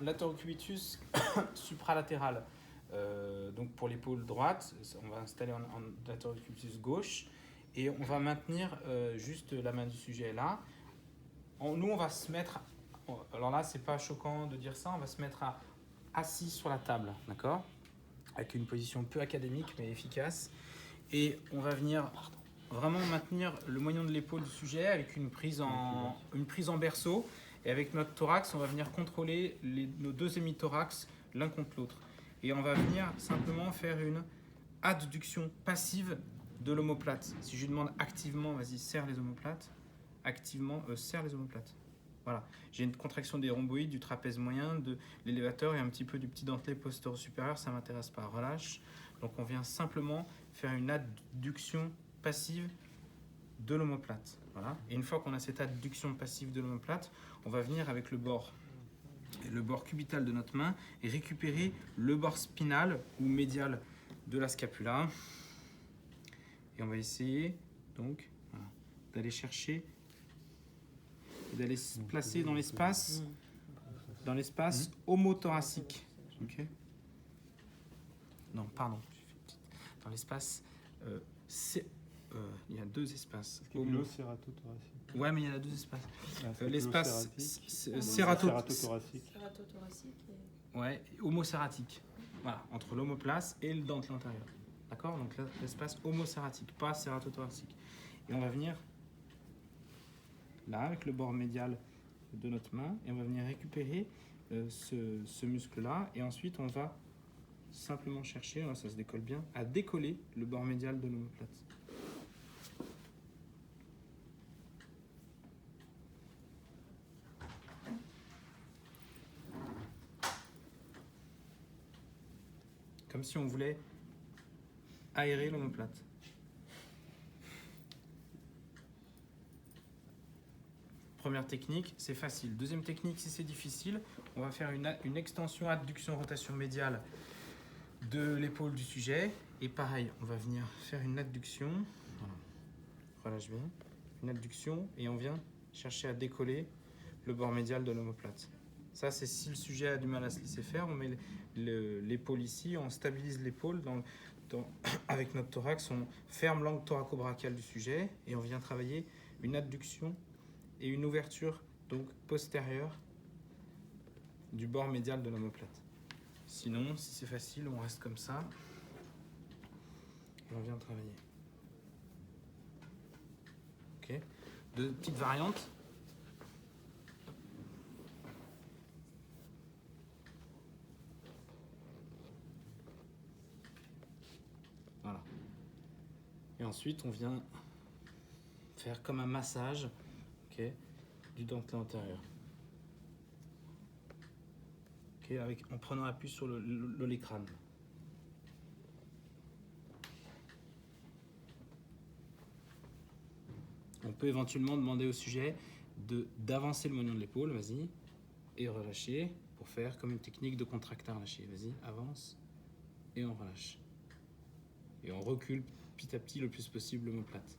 latéroccubitus supralatéral. Donc pour l'épaule droite, on va installer en latéroccubitus gauche et on va maintenir juste la main du sujet là. Nous, on va se mettre, alors là, c'est pas choquant de dire ça, on va se mettre assis sur la table, d'accord? Avec une position peu académique mais efficace. Et on va venir vraiment maintenir le moignon de l'épaule du sujet avec une prise en berceau. Et avec notre thorax, on va venir contrôler nos deux hémithorax l'un contre l'autre. Et on va venir simplement faire une adduction passive de l'omoplate. Si je lui demande activement, vas-y, serre les omoplates. Activement, serre les omoplates. Voilà. J'ai une contraction des rhomboïdes, du trapèze moyen, de l'élévateur et un petit peu du petit dentelé postéro-supérieur. Ça ne m'intéresse pas. Relâche. Donc on vient simplement faire une adduction passive de l'omoplate. Voilà. Et une fois qu'on a cette adduction passive de l'omoplate, on va venir avec le bord cubital de notre main et récupérer le bord spinal ou médial de la scapula. Et on va essayer donc d'aller chercher, d'aller se placer dans l'espace homothoracique. Okay. Non, pardon. Dans l'espace, il y a deux espaces. Cératothoracique. Ouais, mais il y en a deux espaces. L'espace cératothoracique. Ouais, homocératique. Voilà, entre l'omoplace et le dentelé antérieur. D'accord? Donc là, l'espace homocératique, pas cératothoracique. Et on va venir là avec le bord médial de notre main et on va venir récupérer ce muscle-là et ensuite on va simplement chercher, là, ça se décolle bien, à décoller le bord médial de l'omoplate. Comme si on voulait aérer l'omoplate. Première technique, c'est facile. Deuxième technique, si c'est difficile, on va faire une extension, adduction, rotation médiale de l'épaule du sujet. Et pareil, on va venir faire une adduction. Voilà. Relâche bien. Une adduction et on vient chercher à décoller le bord médial de l'omoplate. Ça, c'est si le sujet a du mal à se laisser faire, on met l'épaule ici, on stabilise l'épaule avec notre thorax, on ferme l'angle thoraco-brachial du sujet et on vient travailler une adduction et une ouverture donc postérieure du bord médial de l'omoplate. Sinon, si c'est facile, on reste comme ça et on vient travailler. Ok. Deux petites variantes. Voilà. Et ensuite, on vient faire comme un massage, okay, du dentelé antérieur. Okay, en prenant appui sur l'olécrane. On peut éventuellement demander au sujet d'avancer le moignon de l'épaule, vas-y, et relâcher pour faire comme une technique de contracteur lâché. Vas-y, avance et on relâche. Et on recule petit à petit le plus possible l'omoplate.